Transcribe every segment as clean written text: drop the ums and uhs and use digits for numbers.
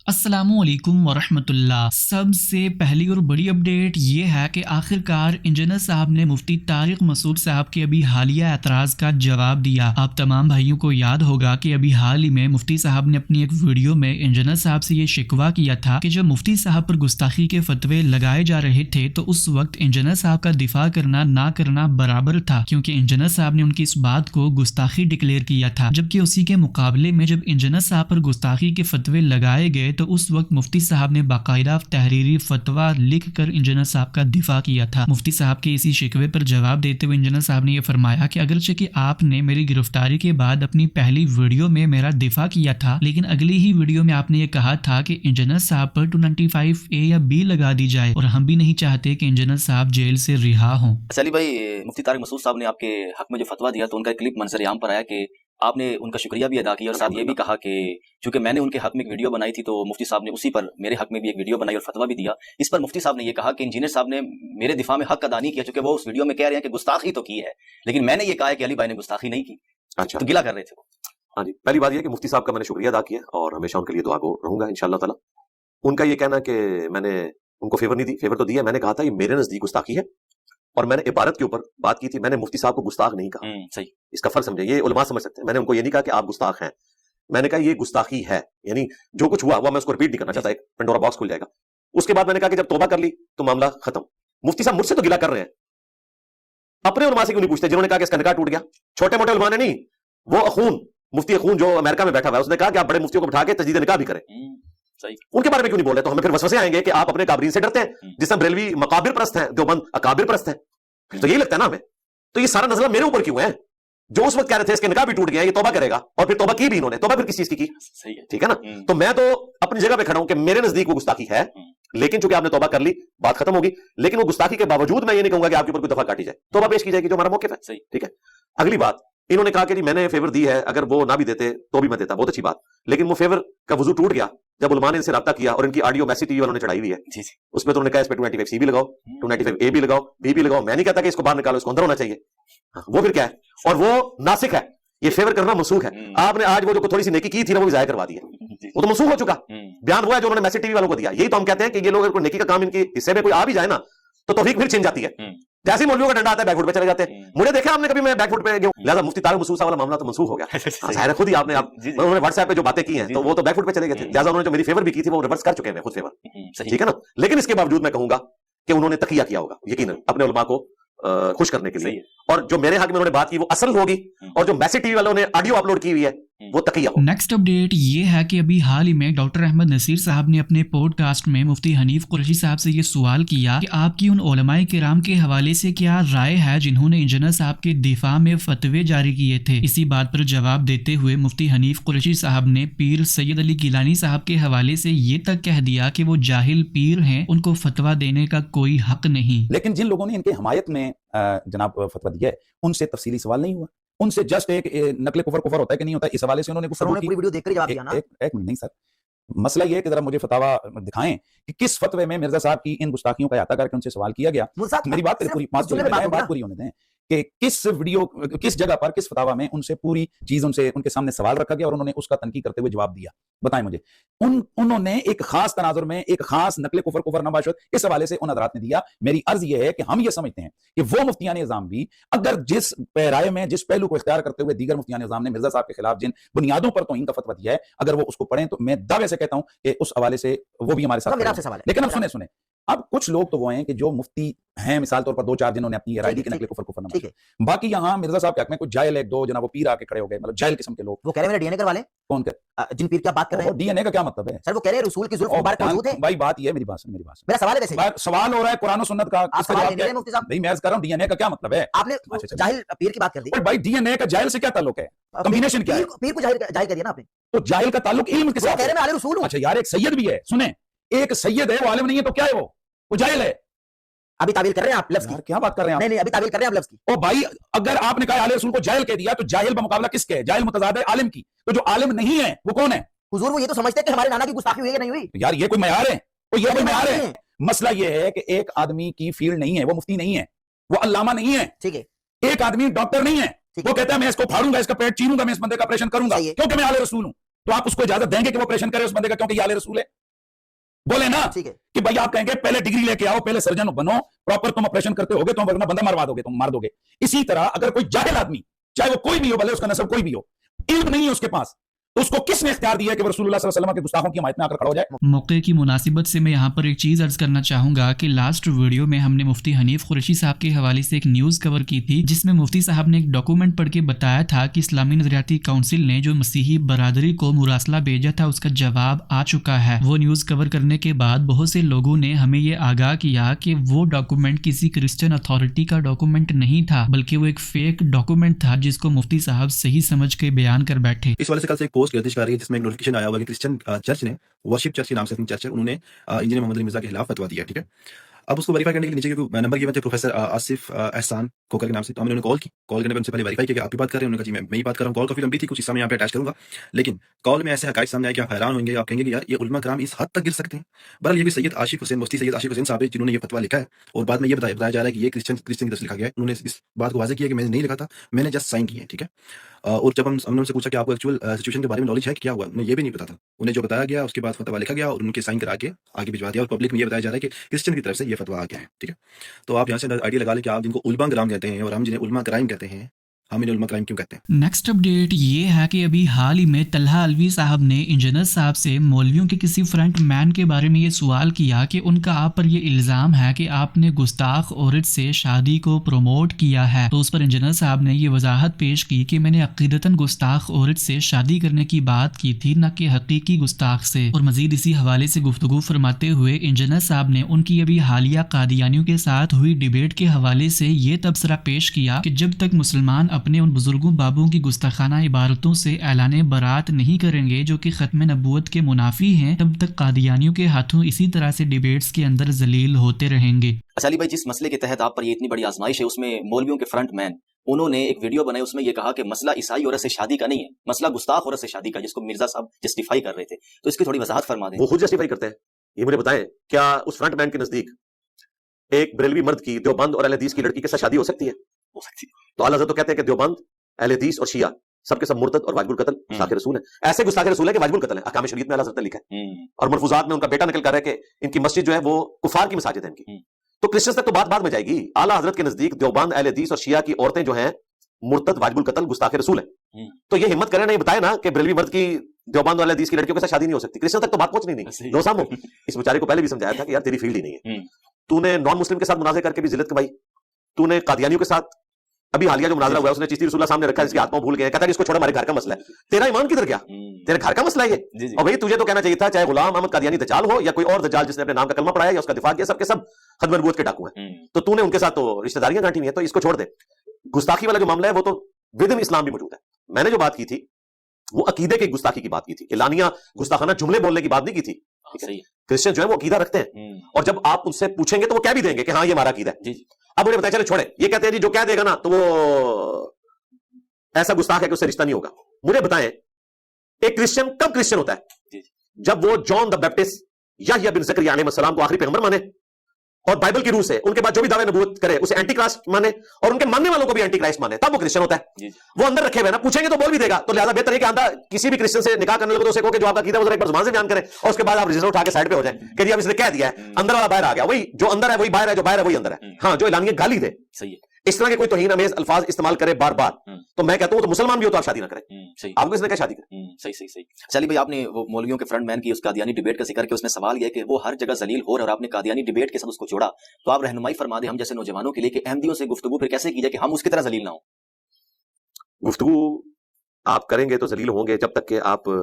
अस्सलामुअलैकुम वरहमतुल्लाह। सबसे पहली और बड़ी अपडेट ये है कि आखिरकार इंजीनियर साहब ने मुफ्ती तारिक मसूद साहब के अभी हालिया एतराज़ का जवाब दिया। आप तमाम भाइयों को याद होगा कि अभी हाल ही में मुफ्ती साहब ने अपनी एक वीडियो में इंजीनियर साहब से ये शिकवा किया था कि जब मुफ्ती साहब पर गुस्ताखी के फतवे लगाए जा रहे थे तो उस वक्त इंजीनियर साहब का दिफा करना ना करना बराबर था, क्योंकि इंजीनियर साहब ने उनकी इस बात को गुस्ताखी डिक्लेयर किया था। जबकि उसी के मुकाबले में जब इंजीनियर साहब पर गुस्ताखी के फतवे लगाए गए तो उस वक्त मुफ्ती साहब ने बाकायदा तहरीरी फतवा लिख कर इंजीनियर साहब का दिफा किया था। मुफ्ती साहब के इसी शिकवे पर जवाब देते हुए इंजीनियर साहब ने यह फरमाया कि अगरचे कि आपने मेरी गिरफ्तारी के बाद अपनी पहली वीडियो में मेरा दिफा किया था, लेकिन अगली ही वीडियो में आपने ये कहा था कि इंजीनियर साहब पर 295A या B लगा दी जाए, और हम भी नहीं चाहते कि इंजीनियर साहब जेल से रिहा हों। सली भाई, मुफ्ती तारिक मसूद साहब ने आपके हक में जो फतवा दिया तो उनका क्लिप मंजर आम पर आया कि आपने उनका शुक्रिया भी अदा किया और साथ ये भी कहा कि चूंकि मैंने उनके हक में एक वीडियो बनाई थी तो मुफ्ती साहब ने उसी पर मेरे हक में भी एक वीडियो बनाई और फतवा भी दिया। इस पर मुफ्ती साहब ने ये कहा कि इंजीनियर साहब ने मेरे दिफा में हक अदा नहीं किया, चूंकि वो उस वीडियो में कह रहे हैं कि गुस्ताखी तो की है, लेकिन मैंने ये कहा है कि अली भाई ने गुस्ताखी नहीं की। अच्छा, तो गिला कर रहे थे वो। हाँ जी, पहली बात ये कि मुफ्ती साहब का मैंने शुक्रिया अदा किया और हमेशा उनके लिए दुआ को रहूंगा इंशाअल्लाह ताला। उनका ये कहना कि मैंने उनको फेवर नहीं दी, फेवर तो दिया, मैंने कहा था ये मेरे नजदीक गुस्ताखी है और मैंने इबारत के ऊपर बात की थी। मैंने मुफ्ती साहब को गुस्ताख नहीं कहा। सही, इसका फर्क समझे, ये उलमा समझ सकते हैं। मैंने उनको ये नहीं कहा कि आप गुस्ताख हैं, मैंने कहा ये गुस्ताखी है, यानी जो कुछ हुआ मैं उसको रिपीट नहीं करना चाहता, एक पेंडोरा बॉक्स खुल जाएगा। उसके बाद मैंने कहा कि जब तौबा कर ली तो मामला खत्म। मुफ्ती साहब मुझसे तो गिला कर रहे हैं, अपने उलमा से क्यों नहीं पूछते जिन्होंने कहा कि इसका निकाह टूट गया? छोटे मोटे उलमा ने नहीं, वो अखून मुफ्ती अखून जो अमेरिका में बैठा हुआ है उसने कहा कि आप बड़े मुफ्तियों को बिठा के तजदीद निकाह भी करें। सही, उनके बारे में क्यों नहीं बोले? तो हमें फिर वसवसे आएंगे कि आप अपने काबरीन से डरते हैं, जिस तरह बरेलवी मकाबिर परस्त हैं, देवबंद अकाबिर परस्त हैं, तो यही लगता है ना हमें। तो ये सारा नजला मेरे ऊपर क्यों है? जो उस वक्त कह रहे थे इसके निकाह भी टूट गया, ये तौबा करेगा, और फिर तौबा की भी इन्होंने। तौबा फिर किस चीज की? सही है, ठीक है ना। तो मैं तो अपनी जगह पे खड़ा हूं कि मेरे नजदीक वो गुस्ताखी है, लेकिन चूंकि आपने तौबा कर ली बात खत्म होगी। लेकिन वो गुस्ताखी के बावजूद मैं ये नहीं कहूंगा कि आपके ऊपर कोई दफा काटी जाए, तौबा पेश की जाएगी जो हमारा मौक़िफ़ है। सही, ठीक है। अगली बात, इन्होंने कहा कि जी मैंने फेवर दी है, अगर वो ना भी देते तो भी मैं देता, बहुत अच्छी बात, लेकिन वो फेवर का वजू टूट गया जब उलमा ने इनसे राब्ता किया और इनकी ऑडियो मैसेज टीवी वालों ने चढ़ाई हुई है। उसमें तो उन्होंने कहा इस पे 295C भी लगाओ, 295A भी लगाओ, B भी लगाओ। मैं नहीं कहता कि इसको बाहर निकालो, इसको अंदर होना चाहिए। वो फिर क्या है? और वो नासिक है, ये फेवर करना मनसूख है। आपने आज वो जो थोड़ी सी नेकी की थी ना वो भी जाया करवा दी है, वो तो मनसूख हो चुका। बयान हुआ है जो उन्होंने मैसेज टीवी वालों को दिया। यही तो हम कहते हैं कि ये लोग नेकी का काम इनके हिस्से में कोई आ भी जाए ना तो तौफीक फिर छिन जाती है। जैसे मौलवियों का डंडा आता है बैकफुट पे चले जाते हैं। मुझे देखा आपने कभी मैं बैकफुट पे गया? लिहाजा मुफ्ती तारिक मसूद साहब वाला मामला तो मनसूख हो गया। जाहिर है खुद ही आपने उन्होंने व्हाट्सएप पे जो बातें की हैं तो वो तो बैकफुट पे चले गए थे। लिहाजा उन्होंने जो मेरी फेवर भी की थी वो रिवर्स कर चुके हैं खुद फेवर। ठीक है ना। लेकिन इसके बावजूद मैं कहूंगा कि उन्होंने तकिया किया होगा यकीनन अपने उलमा को खुश करने के लिए, और जो मेरे हक में उन्होंने बात की वो असल होगी, और जो मैसेज टीवी वालों ने ऑडियो अपलोड की हुई है वो तकिया हो। नेक्स्ट अपडेट ये है कि अभी हाल ही में डॉक्टर अहमद नसीर साहब ने अपने पॉडकास्ट में मुफ्ती हनीफ कुरैशी साहब से ये सवाल किया कि आपकी उन उलमाए किराम के हवाले से क्या राय है जिन्होंने इंजीनियर साहब के दिफा में फतवे जारी किए थे। इसी बात पर जवाब देते हुए मुफ्ती हनीफ कुरैशी साहब ने पीर सैयद अली गिलानी साहब के हवाले से ये तक कह दिया कि वो जाहिल पीर हैं, उनको फतवा देने का कोई हक नहीं। लेकिन जिन लोगों ने इनके हमायत में जनाब फतवा दिया है उनसे तफसीली सवाल नहीं हुआ, उनसे जस्ट एक नकले कुफर होता है कि नहीं होता, इस हवाले से उन्होंने पूरी वीडियो देखकर जवाब दिया ना। एक मिनट नहीं सर, मसला ये है कि जरा मुझे फतावा दिखाएं कि किस फतवे में मिर्जा साहब की इन गुस्ताखियों का अहाता करके उनसे सवाल किया गया। मेरी बात पूरी होने दें कि किस वीडियो किस जगह पर किस फतावा में उनसे पूरी चीज उनके सामने सवाल रखा गया और उन्होंने उसका तनकीद करते हुए जवाब दिया। बताएं मुझे। उन्होंने एक खास तनाजुर में एक खास नकले कुफर नबाशत इस हवाले से उन हज़रात ने दिया। मेरी अर्ज यह है कि हम ये समझते हैं कि वो मुफ्तियान निज़ाम भी अगर जिस पैराए में जिस पहलू को इख्तियार करते हुए दीगर मुफ्तियान निज़ाम ने मिर्जा साहब के खिलाफ जिन बुनियादों पर तौहीन का फतवा दिया है, अगर वो उसको पढ़ें तो मैं दावे से कहता हूं कि उस हवाले से वो भी हमारे साथ। लेकिन अब सुने अब कुछ लोग तो वो हैं कि जो मुफ्ती हैं, मिसाल तौर पर 2-4 जिन्होंने अपनी राइडी के नकले कुफर नबाशत, बाकी यहाँ मिर्जा साहब के हक में कुछ जाहिल 1-2 जना वो पीर आके खड़े हो गए, मतलब जाहिल किस्म के लोग। वो कह रहे हैं डीएनए करवा ले। कौन कर जिन पीर की बात कर रहे हैं डीएनए का क्या मतलब है सर? वो कह रहे हैं रसूल की जुल्फ मुबारक मौजूद है। भाई बात ये, मेरी बात सुन, मेरा सवाल है, वैसे सवाल हो रहा है कुरान और सुन्नत का। आप सवाल नहीं मुफ्ती साहब। नहीं, मैं अर्ज कर रहा हूं डीएनए का क्या मतलब है। आपने जाहिल पीर की बात कर दी। भाई डीएनए का जाहिल से क्या ताल्लुक है? कॉम्बिनेशन क्या है? पीर को जाहिल कर दिया ना आपने। तो जाहिल का ताल्लुक इल्म के साथ। कह रहे हैं मैं आले रसूल हूं। अच्छा यार, एक सैयद भी है, सुने, एक सैयद है, वो आलिम नहीं है तो क्या है? वो जाहिल है। अभी तावील कर रहे हैं आप लफ्ज की। क्या बात कर रहे हैं आप? नहीं, अभी तावील कर रहे हैं आप लफ्ज की। ओ भाई, अगर आपने कहा आले रसूल को जाहिल कह दिया तो जाहिल बमुकाबला किसके है? जाहिल मुतज़ाद है आलिम की। तो जो आलिम नहीं है वो कौन है? हुजूर वो ये तो समझते हैं कि हमारे नाना की गुस्ताखी हुई है कि नहीं हुई। यार ये कोई मयार है? ये कोई मयार है? मसला ये है कि एक आदमी की फील्ड नहीं है, वो मुफ्ती नहीं है, वो अल्लामा नहीं है, ठीक है। एक आदमी डॉक्टर नहीं है, वो कहता है मैं इसको फाड़ूंगा, इसका पेट चीरूंगा, मैं इस बंदे का ऑपरेशन करूंगा क्योंकि मैं आले रसूल हूं। तो आप उसको इजाजत देंगे कि वो ऑपरेशन करे उस बंदे का क्योंकि ये आले रसूल है? बोले ना ठीक है कि भाई आप कहेंगे पहले डिग्री लेके आओ, पहले सर्जन बनो, प्रॉपर तुम ऑपरेशन करते होगे तो वरना बंदा मरवा दोगे, तुम मार दोगे। इसी तरह अगर कोई जाहिल आदमी, चाहे वो कोई भी हो, भले उसका नस्ब कोई भी हो, इल्म नहीं है उसके पास, तो उसको किसने इख्तियार दिया कि वो रसूलुल्लाह सल्लल्लाहु अलैहि वसल्लम के गुस्ताखों की हिमायत में आकर खड़ा हो जाए? मौके की मुनासिबत से मैं यहाँ पर एक चीज़ अर्ज करना चाहूँगा कि लास्ट वीडियो में हमने मुफ्ती हनीफ कुरैशी साहब के हवाले से एक न्यूज़ कवर की थी, जिसमें मुफ्ती साहब ने एक डॉक्यूमेंट पढ़ के बताया था कि इस्लामी नजरियाती काउंसिल ने जो मसीही बरादरी को मुरासला भेजा था उसका जवाब आ चुका है। वो न्यूज़ कवर करने के बाद बहुत से लोगों ने हमें ये आगाह किया कि वो डॉक्यूमेंट किसी क्रिश्चियन अथॉरिटी का डॉक्यूमेंट नहीं था, बल्कि वो एक फेक डॉक्यूमेंट था जिसको मुफ्ती साहब सही समझ के बयान कर बैठे। इस वाले से कल से एक पोस्ट गर्दिश कर रही है जिसमें एक नोटिफिकेशन आया हुआ कि क्रिश्चियन चर्च ने, वर्शिप चर्च के नाम से चर्च है, उन्होंने इंजीनियर मोहम्मद अली मिर्जा के खिलाफ फतवा दिया। ठीक है, अब उसको वेरीफाई करने के लिए नीचे क्योंकि नंबर गिवन थे प्रोफेसर आसिफ एहसान कोकर के नाम से, तो हमने उन्हें कॉल की। कॉल करने पर उनसे पहले वेरीफाई किया कि आप भी बात कर रहे हैं, उन्होंने कहा जी मैं ही बात कर रहा हूँ। कॉल काफी लंबी थी, कुछ हिस्सा मैं यहाँ पे अटैच करूंगा, लेकिन कॉल में ऐसे हकाइक सामने आए कि आप हैरान होंगे, आप कहेंगे कि यार ये उलमा कराम इस हद तक गिर सकते हैं। बहरहाल ये भी सैयद आशिक हुसैन, मुफ्ती सैयद आशिक हुसैन साहब जिन्होंने ये फतवा लिखा है, और बाद में ये बताया जा रहा है कि ये क्रिश्चियन की तरफ से लिखा गया है। उन्होंने इस बात को वाज़ेह किया कि मैंने नहीं लिखा था, मैंने जस्ट साइन किया है। ठीक है, और जब हमने उनसे पूछा कि आपको एक्चुअल सिचुएशन के बारे में नॉलेज है कि क्या हुआ, उन्हें ये भी नहीं पता था। उन्हें जो बताया गया उसके बाद फतवा लिखा गया और उनके साइन करा के आगे भिजवा दिया, और पब्लिक में ये बताया जा रहा है कि क्रिश्चियन की तरफ से ये फतवा आ गया है। ठीक है, तो आप यहाँ से आइडिया लगा लें कि आप जिनको उलमा कराम कहते हैं और हम जिन्हें उलमा कराइम कहते हैं, हम इन्हें उलमा क्राइम क्यों कहते हैं। नेक्स्ट अपडेट ये है कि अभी हाल ही में तलहा अलवी साहब ने इंजीनियर साहब से मौलवियों के किसी फ्रंट मैन के बारे में ये सवाल किया कि उनका आप पर ये इल्ज़ाम है कि आपने गुस्ताख औरत से शादी को प्रमोट किया है। तो उस पर इंजीनियर साहब ने ये वजाहत पेश की कि मैंने अकीदतन गुस्ताख औरत से शादी करने की बात की थी, न कि हकीकी गुस्ताख से। और मजीद इसी हवाले से गुफ्तगू फरमाते हुए इंजीनियर साहब ने उनकी अभी हालिया कादियानियों के साथ हुई डिबेट के हवाले से ये तबसरा पेश किया कि जब तक मुसलमान अपने उन बुजुर्गों बाबों की गुस्ताखाना इबारतों से ऐलाने बरात नहीं करेंगे जो कि खत्म नबूवत के मुनाफी हैं, तब तक कादियानियों के हाथों इसी तरह से डिबेट्स के अंदर जलील होते रहेंगे। अच्छा अली भाई, जिस मसले के तहत आप पर ये इतनी बड़ी आजमाइश है, उसमें मौलवियों के फ्रंट मैन उन्होंने एक वीडियो बनाई, उसमें ये कहा कि मसला ईसाई औरत से शादी का नहीं है, मसला गुस्ताख औरत से शादी का, जिसको मिर्जा साहब जस्टिफाई कर रहे थे। तो इसकी थोड़ी वजाहत फरमा दें। वो खुद जस्टिफाई करते हैं, ये मुझे बताएं, क्या उस फ्रंट मैन के नजदीक एक बरेलवी मर्द की देवबंद और अहले हदीस की लड़की के साथ शादी हो सकती है? हो सकती है। तो आला हज़रत तो कहते हैं कि देवबंद, अहले हदीस और शिया सबके सब मुर्तद और वाजिबुल कत्ल गुस्ताखे रसूल है। ऐसे गुस्ताखे रसूल है कि वाजिबुल कत्ल है, अहकाम शरीयत में आला हज़रत ने लिखा है, और मरफूजात में उनका बेटा निकल कर है कि इनकी मस्जिद जो है वो कुफार की मसाजिद है इनकी। तो क्रिश्चियंस तक तो बात बाद में जाएगी। आला हज़रत के नजदीक देवबंद, अहले हदीस और शिया की औरतें जो हैं मुर्तद, वाजिबुल कत्ल, गुस्ताखे रसूल है। तो ये हिम्मत करें ना, ये बताए ना कि बरेलवी मर्द की देवबंद और अहले हदीस की लड़कियों के साथ शादी नहीं हो सकती। क्रिश्चियन तक तो बात पहुंचनी नहीं। नो सामो, इस बेचारे को पहले भी समझाया था कि यार तेरी फील्ड ही नहीं है, तूने नॉन मुस्लिम के साथ मुनाज़े करके भी जिल्लत कमाई, तूने कादियानियों के साथ अभी हालिया जो मुनाजरा हुआ है उसने चिश्ती रसूलुल्लाह सामने रखा है, इसके हाथ पांव भूल गए, कहता है कि इसको छोड़ो, हमारे घर का मसला है। तेरा ईमान किधर गया? तेरे घर का मसला है ये। और भाई तुझे तो कहना चाहिए था, चाहे गुलाम अहमद कादियानी दज्जाल हो या कोई और दज्जाल जिसने अपने नाम का कलमा पढ़ाया या उसका दिफा किया, सबके सब खत्म नबूवत के डाकू हैं। तो तूने उनके साथ तो रिश्तेदारियां गांठी हुई है, तो इसको छोड़ दे। गुस्ताखी वाला जो मामला है वो तो विद इन इस्लाम भी मौजूद है। मैंने जो बात की थी वो अकीदे की गुस्ताखी की बात की थी, लानिया गुस्ताखाना जुमले बोलने की बात नहीं की थी। क्रिश्चियन जो है वो अकीदा रखते हैं, और जब आप उनसे पूछेंगे तो वो क्या भी देंगे कि हाँ ये हमारा अकीदा है। अब उन्हें बताया चले छोड़े, ये कहते हैं जी जो क्या देगा ना तो वो ऐसा गुस्ताख है कि उससे रिश्ता नहीं होगा। मुझे बताएं एक क्रिश्चियन कब क्रिश्चियन होता है? जब वो जॉन द बैप्टिस्ट याह्या बिन ज़करिया अलैहिस्सलाम को आखिरी पैगंबर माने और बाइबल की रूह से उनके बाद जो भी दावे नबूवत करे उसे एंटी क्राइस्ट माने और उनके मानने वालों को भी एंटी क्राइस्ट माने, तब वो क्रिश्चियन होता है। वो अंदर रखे हुए ना, पूछेंगे तो बोल भी देगा। तो लिहाजा बेहतर है कि आंधा किसी भी क्रिश्चियन से निकाह करने लगे तो उसे कहो कि जो आपका कीदा वो एक बार जुबान से बयान करें और उसके बाद आप रजिस्टर उठा के साइड पे हो जाए कि जी अब इसने कह दिया है, अंदर वाला बाहर आ गया। वही जो अंदर है वही बाहर है, जो बाहर है वही अंदर है। हाँ, जो एलानिया गाली दे, सही है, इस तरह के कोई तौहीन अमेज अल्फाज इस्तेमाल करे बार बार, तो मैं कहता हूं तो मुसलमान भी हो तो आप शादी ना करें। सही, आपको इसने क्या शादी करें? सही सही सही। चलिए भाई, आपने वो मौलवियों के फ्रंट मैन की उस कादियानी डिबेट का जिक्र किया, उसमें सवाल यह कि वो हर जगह जलील हो रहा है और आपने कादियानी डिबेट के साथ उसको जोड़ा, तो आप रहनुमाई फरमा दें हम जैसे नौजवानों के लिए कि अहमदियों से गुफ्तगू फिर कैसे की जाए कि हम उसकी तरह जलील ना हो। गुफ्तगू आप करेंगे तो जलील होंगे जब तक कि आप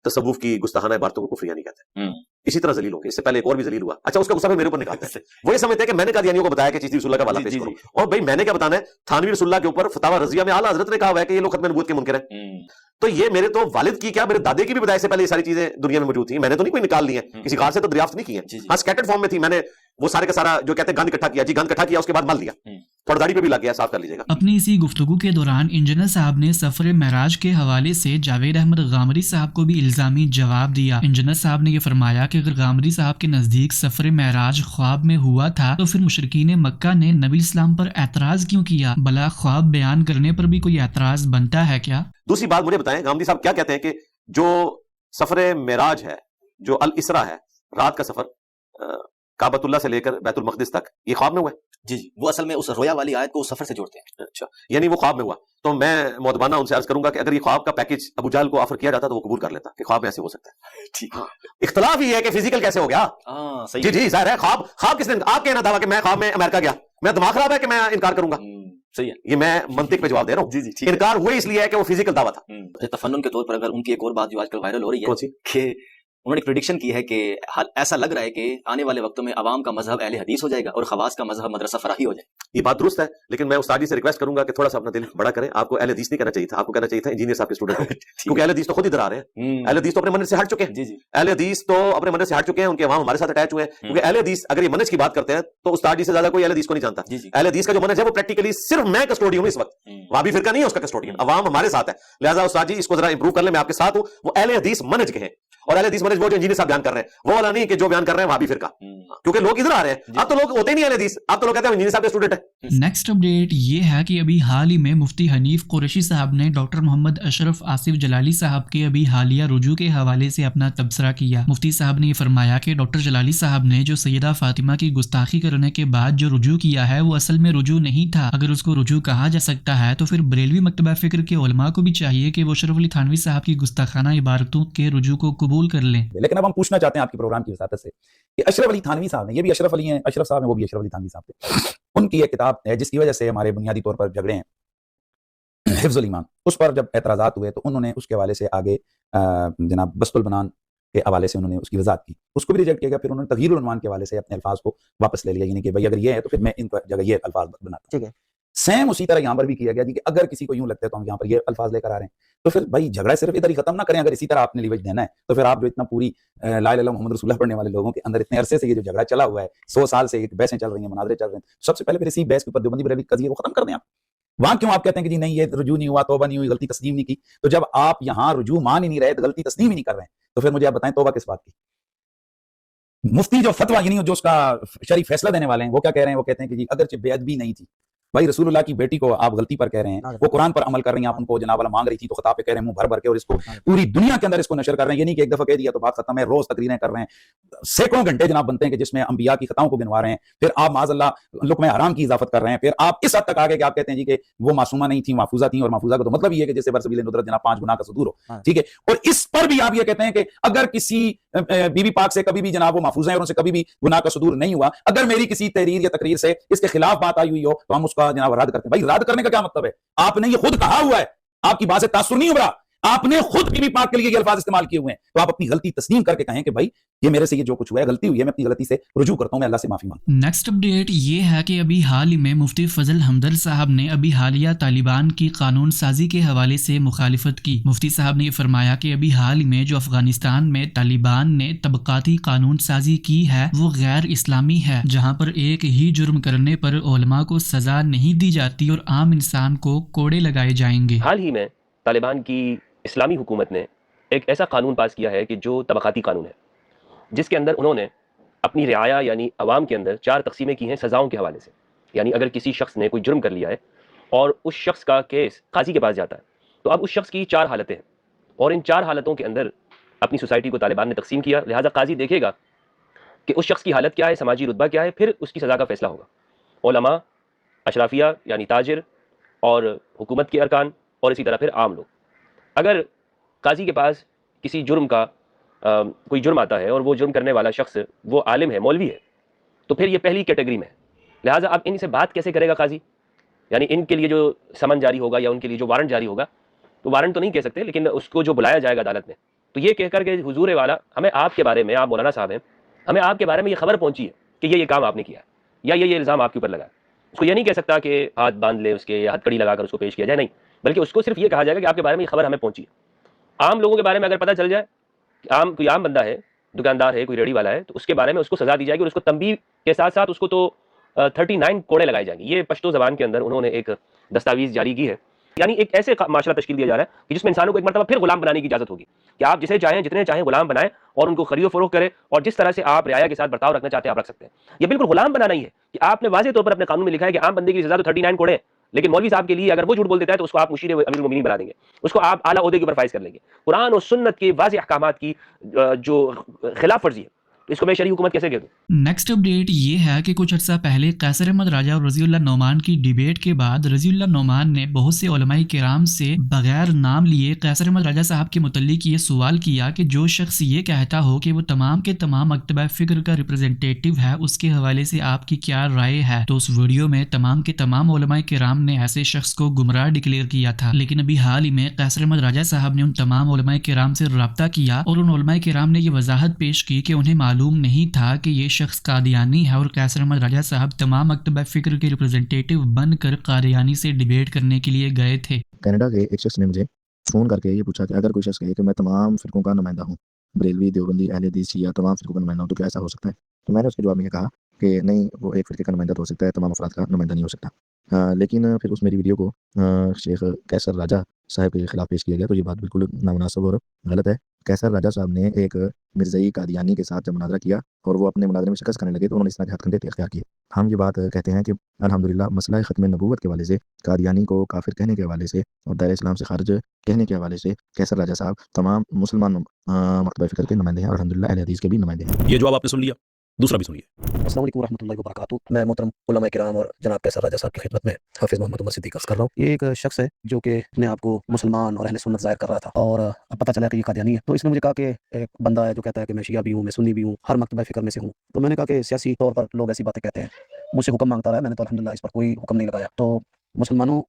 तसव्वुफ की गुस्ताखाना इबारतों को कुफ्रिया नहीं कहते, इसी तरह जलील होंगे। इससे पहले एक और भी जलील हुआ, अच्छा उसका गुस्सा भी मेरे ऊपर निकालते हैं। वो ये समझते हैं कि मैंने कादियानियों को बताया कि चिश्ती रसूलुल्लाह का वाला पेश करो, और भाई मैंने क्या बताना है? थानवी रसूलुल्लाह के ऊपर फतावा रजिया में आला हज़रत ने कहा हुआ है कि ये लोग खत्म नबूवत के मुनकर हैं। तो ये मेरे तो वालिद की क्या मेरे दादे की भी बताया से पहले ये सारी चीजें दुनिया में मौजूद थी, मैंने तो नहीं कोई निकाल ली है, किसी गार से तो दरियाफ्त नहीं की है। हाँ, स्कैटर्ड फॉर्म में थी, मैंने वो सारे का सारा जो कहते हैं गंद इकट्ठा किया, जी गंद इकट्ठा किया, उसके बाद मल दिया, थोड़ा दाढ़ी पे भी लग गया, साफ कर लीजिएगा। अपनी इसी गुफ्तगू के दौरान इंजीनियर साहब ने सफर महराज के हवाले से जावेद अहमद गामरी साहब को भी इल्जामी जवाब दिया। इंजीनियर साहब ने यह फरमाया कि अगर गामरी साहब के नजदीक सफर महराज ख्वाब में हुआ था तो फिर मुशरिकीन मक्का ने नबी इस्लाम पर एतराज क्यों किया? भला ख्वाब बयान करने पर भी कोई एतराज बनता है क्या? दूसरी बात मुझे बताएं, गामरी साहब क्या कहते हैं कि जो सफर मेराज है, जो अल इसरा है, رات کا سفر کعبۃ اللہ سے لے کر بیت المقدس تک یہ خواب میں ہوا ہے؟ جی جی، وہ اصل میں اس رویا والی آیت کو اس سفر سے جوڑتے ہیں. اچھا، یعنی وہ خواب میں ہوا. تو میں مؤدبانہ ان سے عرض کروں گا کہ اگر یہ خواب کا پیکج ابو جہل کو آفر کیا جاتا تو وہ قبول کر لیتا کہ خواب میں ایسے ہو سکتا ہے. ٹھیک. اختلاف یہ ہے کہ فزیکل کیسے ہو گیا. ہاں صحیح. جی جی ظاہر ہے. خواب کس نے آپ کہنا دعویٰ کہ میں خواب میں امریکہ گیا، میرا دماغ خراب ہے کہ میں انکار کروں گا. صحیح ہے. یہ میں منطق پہ جواب دے رہا ہوں. جی جی ٹھیک ہے. انکار ہوئے اس لیے ہے کہ وہ فزیکل دعویٰ تھا. تفنن کے طور پر اگر ان کی ایک اور بات جو آج کل وائرل ہو رہی کون سی؟ ہے کہ انہوں نے پریڈکشن کی ہے کہ ایسا لگ رہا ہے کہ آنے والے وقتوں میں عوام کا مذہب اہل حدیث ہو جائے گا اور خواص کا مذہب مدرسہ فراہی ہو جائے. یہ بات درست ہے، لیکن میں استاد جی سے ریکویسٹ کروں گا کہ تھوڑا سا اپنا دل بڑا کریں. آپ کو اہل حدیث نہیں کہنا چاہیے تھا، آپ کو کہنا چاہیے تھا انجینئر صاحب کے اسٹوڈنٹ، کیونکہ اہل حدیث تو خود ادھر آ رہے ہیں. اہل حدیث تو اپنے منہج سے ہٹ چکے ہیں. جی جی اہل حدیث تو اپنے منہج سے ہٹ چکے ہیں، ان کے عوام ہمارے ساتھ اٹیچ ہوئے ہیں. کیونکہ اہل حدیث اگر یہ منہج کی بات کرتے ہیں تو استاد جی سے زیادہ کوئی اہل حدیث کو نہیں جانتا. جی جی اہل حدیث کا جو منہج ہے وہ پریکٹیکلی صرف میں کسٹوڈین ہوں اس وقت. وہابی فرقہ نہیں ہے اس کا کسٹوڈین، عوام ہمارے ساتھ ہے. لہٰذا استاد جی اس کو ذرا امپروو کر لیں، میں آپ کے ساتھ ہوں. وہ اہل حدیث منہج کے ہیں، اور اہل حدیث منہج وہ جو انجینئر صاحب بیان کر رہے ہیں وہ والا نہیں کہ جو بیان کر رہے ہیں وہابی فرقہ. کیونکہ لوگ ادھر آ رہے ہیں. اب تو لوگ ہوتے ہی نہیں اہل حدیث، اب تو لوگ کہتے ہیں انجینئر صاحب کے اسٹوڈنٹ ہے. نیکسٹ اپڈیٹ یہ ہے کہ ابھی حال ہی میں مفتی حنیف قریشی صاحب نے ڈاکٹر محمد اشرف آصف جلالی صاحب کے ابھی حالیہ رجوع کے حوالے سے اپنا تبصرہ کیا. مفتی صاحب نے یہ فرمایا کہ ڈاکٹر جلالی صاحب نے جو سیدہ فاطمہ کی گستاخی کرنے کے بعد جو رجوع کیا ہے وہ اصل میں رجوع نہیں تھا. اگر اس کو رجوع کہا جا سکتا ہے تو پھر بریلوی مکتبہ فکر کے علماء کو بھی چاہیے کہ وہ اشرف علی تھانوی صاحب کی گستاخانہ عبارتوں کے رجوع کو قبول کر لیں. لیکن اب ہم پوچھنا چاہتے ہیں آپ کے پروگرام کی وساطت سے کہ اشرف علی تھانوی صاحب نے، یہ بھی اشرف علی ہیں، اشرف صاحب ہیں، وہ بھی اشرف علی تھانوی صاحب تھے. ان کی ایک کتاب ہے جس کی وجہ سے ہمارے بنیادی طور پر جھگڑے ہیں، حفظ الایمان. اس پر جب اعتراضات ہوئے تو انہوں نے اس کے حوالے سے آگے جناب بسط البنان کے حوالے سے انہوں نے اس کی وضاحت کی. اس کو بھی ریجیکٹ کیا گیا. پھر انہوں نے تغییر العنوان کے حوالے سے اپنے الفاظ کو واپس لے لیا، یعنی کہ بھائی اگر یہ ہے تو پھر میں ان پر جگہ یہ الفاظ بناتا ہوں. ٹھیک ہے. سیم اسی طرح یہاں پر بھی کیا گیا کہ اگر کسی کو یوں لگتا ہے تو ہم یہاں پر یہ الفاظ لے کر آ رہے ہیں تو پھر بھائی جھگڑا صرف ادھر ہی ختم نہ کریں. اگر اسی طرح آپ نے لیوج دینا ہے تو پھر آپ جو اتنا پوری لا الہ الا اللہ محمد رسول اللہ پڑھنے والے لوگوں کے اندر اتنے عرصے سے یہ جو جھگڑا چلا ہوا ہے، 100 سال سے بحثیں چل رہی ہیں، مناظرے چل رہے ہیں، سب سے پہلے پھر اسی بحث کے اوپر دیوبندی بریلوی قضیے کو ختم کر دیں. آپ وہاں کیوں آپ کہتے ہیں کہ جی نہیں یہ رجوع نہیں ہوا، توبہ نہیں ہوئی، غلطی تسلیم نہیں کی؟ تو جب آپ یہاں رجوع مان ہی نہیں رہے، غلطی تسلیم ہی نہیں کر رہے ہیں، تو پھر مجھے آپ بتائیں توبہ کس بات کی؟ مفتی جو فتویٰ یعنی جو اس کا شرعی فیصلہ دینے والے ہیں وہ کیا کہہ رہے ہیں؟ وہ کہتے ہیں کہ جی اگرچہ بے ادبی نہیں تھی، بھائی رسول اللہ کی بیٹی کو آپ غلطی پر کہہ رہے ہیں، وہ قرآن پر عمل کر رہی ہیں، آپ ان کو جناب والا مانگ رہی تھی تو خطاب پہ کہہ رہے ہیں منہ بھر بھر کے، اور اس کو پوری دنیا کے اندر اس کو نشر کر رہے ہیں. یہ نہیں کہ ایک دفعہ کہہ دیا تو بات ختم ہے، روز تقریریں کر رہے ہیں، سینکڑوں گھنٹے جناب بنتے ہیں کہ جس میں انبیاء کی خطاؤں کو گنوا رہے ہیں. پھر آپ معاذ اللہ لقم حرام کی اضافت کر رہے ہیں. پھر آپ اس حد تک آگے کہ آپ کہتے ہیں جی کہ وہ معصومہ نہیں تھیں، محفوظہ تھیں، اور محفوظہ کا تو مطلب یہ ہے کہ جیسے برسبیل ندرت جناب 5 گناہ کا صدور ہو. ٹھیک ہے. اور اس پر بھی آپ یہ کہتے ہیں کہ اگر کسی بی بی پاک سے کبھی بھی جناب وہ محفوظ ہیں اور ان سے کبھی بھی گناہ کا صدور نہیں ہوا، اگر میری کسی تحریر یا تقریر سے اس کے خلاف بات آئی ہوئی ہو تو ہم اس کا جناب رد کرتے ہیں. بھائی رد کرنے کا کیا مطلب ہے؟ آپ نے یہ خود کہا ہوا ہے، آپ کی بات سے تاثر نہیں ابھرا، آپ نے خود بی بی پاک کے لیے یہ الفاظ استعمال کیے ہوئے ہیں، تو آپ اپنی غلطی تسلیم کر کے کہیں کہ بھائی یہ میرے سے یہ جو کچھ ہوا ہے غلطی ہوئی ہے، میں اپنی غلطی سے رجوع کرتا ہوں، میں اللہ سے معافی مانگتا ہوں. نیکسٹ اپڈیٹ یہ ہے کہ ابھی حال ہی میں مفتی فضل حمدل صاحب نے ابھی حالیہ طالبان کی قانون سازی کے حوالے سے مخالفت کی. مفتی صاحب نے یہ فرمایا کہ ابھی حال ہی میں جو افغانستان میں طالبان نے طبقاتی قانون سازی کی ہے وہ غیر اسلامی ہے، جہاں پر ایک ہی جرم کرنے پر علماء کو سزا نہیں دی جاتی اور عام انسان کو کوڑے لگائے جائیں گے. حال ہی میں طالبان کی اسلامی حکومت نے ایک ایسا قانون پاس کیا ہے کہ جو طبقاتی قانون ہے، جس کے اندر انہوں نے اپنی رعایا یعنی عوام کے اندر 4 تقسیمیں کی ہیں سزاؤں کے حوالے سے. یعنی اگر کسی شخص نے کوئی جرم کر لیا ہے اور اس شخص کا کیس قاضی کے پاس جاتا ہے تو اب اس شخص کی 4 حالتیں ہیں، اور ان 4 حالتوں کے اندر اپنی سوسائٹی کو طالبان نے تقسیم کیا. لہٰذا قاضی دیکھے گا کہ اس شخص کی حالت کیا ہے، سماجی رتبہ کیا ہے، پھر اس کی سزا کا فیصلہ ہوگا. علماء، اشرافیہ یعنی تاجر، اور حکومت کے ارکان، اور اسی طرح پھر عام لوگ. اگر قاضی کے پاس کسی جرم کا کوئی جرم آتا ہے اور وہ جرم کرنے والا شخص وہ عالم ہے، مولوی ہے، تو پھر یہ پہلی کیٹیگری میں ہے. لہٰذا اب ان سے بات کیسے کرے گا قاضی؟ یعنی ان کے لیے جو سمن جاری ہوگا یا ان کے لیے جو وارنٹ جاری ہوگا، تو وارنٹ تو نہیں کہہ سکتے، لیکن اس کو جو بلایا جائے گا عدالت میں تو یہ کہہ کر کہ حضور والا ہمیں آپ کے بارے میں، آپ مولانا صاحب ہیں، ہمیں آپ کے بارے میں یہ خبر پہنچی ہے کہ یہ کام آپ نے کیا ہے یا یہ الزام آپ کے اوپر لگا ہے. اس کو یہ نہیں کہہ سکتا کہ ہاتھ باندھ لے اس کے یا ہتھ کڑی لگا کر اس کو پیش کیا جائے، نہیں، بلکہ اس کو صرف یہ کہا جائے گا کہ آپ کے بارے میں یہ خبر ہمیں پہنچی ہے. عام لوگوں کے بارے میں اگر پتہ چل جائے، کوئی عام بندہ ہے، دکاندار ہے، کوئی ریڑھی والا ہے، تو اس کے بارے میں اس کو سزا دی جائے گی، اور اس کو تنبیہ کے ساتھ ساتھ اس کو تو 39 کوڑے لگائے جائیں گے. یہ پشتو زبان کے اندر انہوں نے ایک دستاویز جاری کی ہے. یعنی ایک ایسے معاشرہ تشکیل دیا جا رہا ہے کہ جس میں انسانوں کو ایک مرتبہ پھر غلام بنانے کی اجازت ہوگی کہ آپ جسے چاہیں جتنے چاہیں غلام بنائیں اور ان کو خرید و فروخت کریں، اور جس طرح سے آپ رعایا کے ساتھ برتاؤ رکھنا چاہتے ہیں آپ رکھ سکتے ہیں. یہ بالکل غلام بنانا ہی ہے کہ آپ نے واضح طور پر اپنے قانون میں لکھا ہے کہ عام بندے کی سزا تو 39 کوڑے ہیں، لیکن مولوی صاحب کے لیے اگر وہ جھوٹ بول دیتا ہے تو اس کو آپ مشیر امیر المومنین بنا دیں گے، اس کو آپ اعلیٰ عہدے کے اوپر فائز کر لیں گے. قرآن و سنت کے واضح احکامات کی جو خلاف ورزی ہے तो इसको मैं शरई हुकूमत कैसे कह दूं? नेक्स्ट अपडेट ये है कि कुछ अर्सा पहले कैसर अहमद राजा और रज़ीउल्लाह नौमान की डिबेट के बाद रज़ीउल्लाह नौमान ने बहुत से उलमाए किराम से बगैर नाम लिए कैसर अहमद राजा साहब के मुतल्लिक ये सवाल किया कि जो शख्स ये कहता हो कि वो तमाम के तमाम मकतबा फ़िक्र का रिप्रेजेंटेटिव है, उसके हवाले से आपकी क्या राय है। तो उस वीडियो में तमाम के तमाम उलमाए किराम ने ऐसे शख्स को गुमराह डिक्लेयर किया था, लेकिन अभी हाल ही में कैसर अहमद राजा साहब ने उन तमाम उलमाए किराम से रब्ता किया और उन उलमाए किराम ने ये वजाहत पेश की कि उन्हें मालूम नहीं था कि ये शख्स कादियानी है और कैसर अहमद राजा साहब तमाम मकतबा फ़िक्र के रिप्रेजेंटेटिव बनकर कादियानी से डिबेट करने के लिए गए थे। कनाडा के एक शख्स ने मुझे फ़ोन करके ये पूछा कि अगर कोई शख्स कहे कि मैं तमाम फ़िरक़ों का नुमाइंदा हूँ, बरेलवी, देवबंदी, अहले हदीस, शिया, तमाम फ़िरक़ों का नुमाइंदा हूँ, तो क्या ऐसा हो सकता है? तो मैंने उसके जवाब में ये कहा कि नहीं, वो एक फ़िरक़े का नुमाइंदा तो हो सकता है, तमाम अफ़राद का नुमाइंदा नहीं हो सकता। लेकिन फिर उस मेरी वीडियो को शेख कैसर राजा साहब के खिलाफ पेश किया गया, तो ये बात बिल्कुल नामुनासिब और गलत है। कैसर राजा साहब ने एक मिर्ज़ाई कादियानी के साथ जब मुनाज़रा किया और वो अपने मुनाज़रे में शिकस्त करने लगे, तो उन्होंने इस तरह के हथकंडे इख्तियार किए। हम ये बात कहते हैं कि अल्हम्दुलिल्लाह मसला ख़त्म नबूवत के हवाले से, कादियानी को काफिर कहने के हवाले से और दायरे इस्लाम से खारिज कहने के हवाले से कैसर राजा साहब तमाम मुसलमान मकतबा फ़िक्र के नुमाइंदे हैं और अल्हम्दुलिल्लाह अहले हदीस के भी नुमाइंदे हैं। ये जवाब आपने सुन लिया, दूसरा भी सुनिए। अस्सलाम वालेकुम रहमतुल्लाहि व बरकातहू। मैं मोहतरम उलमा किराम और जनाब कैसर राजा साहब की खिदमत में हाफिज़ मोहम्मद उमर सिद्दीक़ अर्ज़ कर रहा हूँ। ये एक शख्स है जो कि अपने आप को मुसलमान और अहले सुन्नत ज़ाहिर कर रहा था और अब पता चला कि ये कादियानी है। तो इसने मुझे कहा कि एक बंदा है जो कहता है कि मैं शिया भी हूँ, मैं सुन्नी भी हूँ, हर मकतबा फ़िक्र में से हूँ। तो मैंने कहा कि सियासी तौर पर लोग ऐसी बातें कहते हैं, मुझसे हुक्म मांगता रहा है, मैंने तो अल्हम्दुलिल्लाह इस पर कोई हुक्म नहीं लगाया। तो मुसलमानों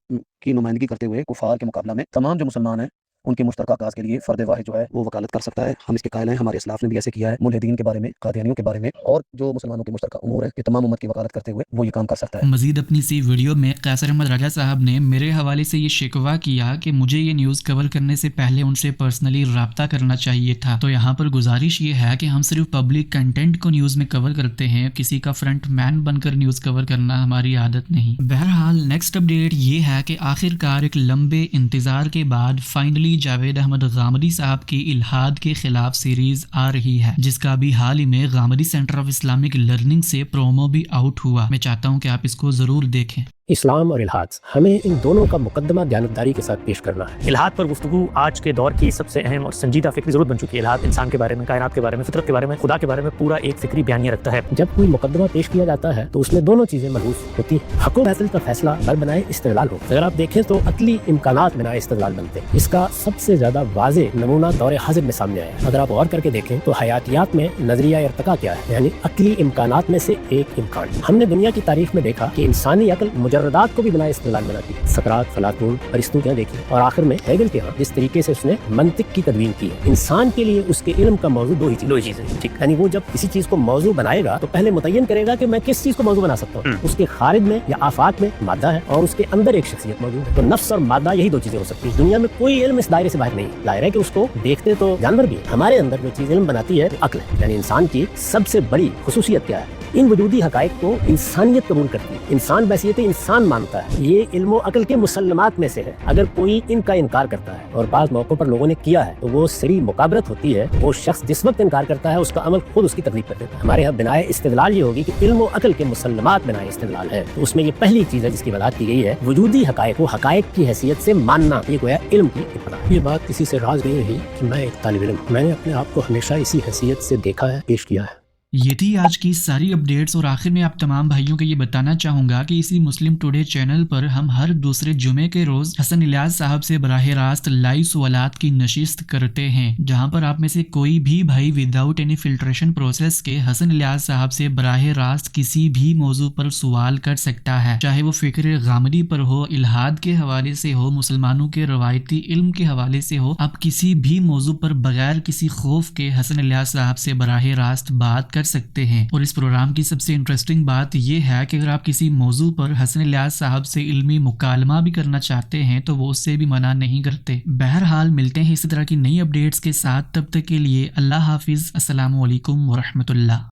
की नुमाइंदगी करते हुए कुफ़ार के मुकाबला में तमाम जो मुसलमान हैं उनके मुश्तरका काज के लिए फ़र्द वाहिद जो है वो वकालत कर सकता है। हम इसके कायल हैं, हमारे इस्लाफ ने भी ऐसे किया है। मुल्हिदीन के बारे में, कादियानियों के बारे में और जो मुसलमानों के मुश्तरका उमूर है, ये तमाम उम्मत की वकालत करते हुए वो ये काम कर सकता है। मजीद अपनी सी वीडियो में कैसर अहमद राजा साहब ने मेरे हवाले से ये शिकवा किया कि मुझे ये न्यूज़ कवर करने से पहले उनसे पर्सनली रब्ता करना चाहिए था। तो यहाँ पर गुजारिश ये है कि हम सिर्फ पब्लिक कंटेंट को न्यूज़ में कवर करते हैं, किसी का फ्रंट मैन बनकर न्यूज़ कवर करना हमारी आदत नहीं। बहरहाल नेक्स्ट अपडेट ये है कि आखिरकार एक लंबे इंतज़ार के बाद फाइनली जावेद अहमद गामदी साहब की इल्हाद के खिलाफ सीरीज आ रही है, जिसका अभी हाल ही में गामदी सेंटर ऑफ इस्लामिक लर्निंग से प्रोमो भी आउट हुआ। मैं चाहता हूं कि आप इसको जरूर देखें। इस्लाम और इल्हाद, हमें इन दोनों का मुकद्दमा दयानतदारी के साथ पेश करना है। इल्हाद पर गुफ्तगू आज के दौर की सबसे अहम और संजीदा फिक्री जरूरत बन चुकी है। इल्हाद इंसान के बारे में, कायनात के बारे में, फितरत के बारे में, खुदा के बारे में पूरा एक फिक्री बयानिया रखता है। जब कोई मुकद्दमा पेश किया जाता है तो उसमें दोनों चीजें मलहूज़ होती हैं। हक़ व बातिल का फैसला बर बनाए इस्तेदलाल हो। अगर आप देखें तो अक्ली इम्कानात बनाए इस्तेदलाल बनते हैं। इसका सबसे ज्यादा वाज़ेह नमूना दौरे हाज़िर में सामने आया है। अगर आप गौर करके देखें तो हयातियात में नजरिया इर्तिका क्या है, यानी अक्ली इम्कानात में से एक इम्कान। हमने दुनिया की तारीख में देखा कि इंसानी अक्ल मुजर्रदात को भी बनाए इस्तेदलाल बनाती है। सकरात, अफलातून, अरिस्तु के यहाँ देखिए और आखिर में हेगल के यहाँ जिस तरीके से उसने मंतिक की तदवीन की है। इंसान के लिए उसके इल्म का मौजू दो ही चीजें, ठीक, यानी वो जब किसी चीज को मौजू बनाएगा तो पहले मुतय्यन करेगा कि मैं किस चीज को मौजू बना सकता हूँ। उसके खारिज में या आफाक में मादा है और उसके अंदर एक शख्सियत मौजूद है। तो नफ्स और मादा यही दो चीजें हो सकती है। दुनिया में कोई इल्म इस दायरे से बाहर नहीं। जाहिर है कि उसको देखते तो जानवर भी, हमारे अंदर जो चीज इल्म बनाती है अक्ल है। यानी इंसान की सबसे बड़ी खुसूसियत क्या है? इन वजूदी हकायक को इंसानियत कबूल करती है, इंसान बहसियत इंसान मानता है। ये इल्म व अक्ल के मुसल्लमात में से है। अगर कोई इनका इनकार करता है और बाज़ मौक़ों पर लोगों ने किया है तो वो सरी मुकाबरत होती है। वो शख्स जिस वक्त इनकार करता है उसका अमल खुद उसकी तकलीफ कर देता है। हमारे यहाँ बिनाए इस्तेदलाल ये होगी कि इल्म व अक्ल के मुसल्लमात बिनाए इस्तेदलाल है, तो उसमें ये पहली चीज़ है जिसकी वजाहत की गई है, वजूदी हकायक को हकायक की हैसियत से मानना। ये गोया इल्म की इब्तदा। ये बात किसी से राज नहीं रही कि मैं एक तालिब इल्म, मैंने अपने आप को हमेशा इसी हैसियत से देखा है, पेश किया है। ये थी आज की सारी अपडेट्स और आखिर में आप तमाम भाइयों को ये बताना चाहूँगा कि इसी मुस्लिम टुडे चैनल पर हम हर दूसरे जुमे के रोज़ हसन इलियास साहब से बराह रास्त लाइव सवालात की नशिस्त करते हैं, जहाँ पर आप में से कोई भी भाई विदाउट एनी फिल्ट्रेशन प्रोसेस के हसन इलियास साहब से बराह रास्त किसी भी मौजू पर सवाल कर सकता है, चाहे वो फ़िक्र गामदी पर हो, इल्हाद के हवाले से हो, मुसलमानों के रवायती इल्म के हवाले से हो। आप किसी भी मौजू पर बगैर किसी खौफ के हसन इलियास साहब से बराह रास्त बात कर सकते हैं। और इस प्रोग्राम की सबसे इंटरेस्टिंग बात यह है कि अगर आप किसी मौजू पर हसन इलियास साहब से इल्मी मुकालमा भी करना चाहते हैं तो वो उससे भी मना नहीं करते। बहरहाल मिलते हैं इसी तरह की नई अपडेट्स के साथ, तब तक के लिए अल्लाह हाफिज, अस्सलामु अलैकुम व रहमतुल्लाह।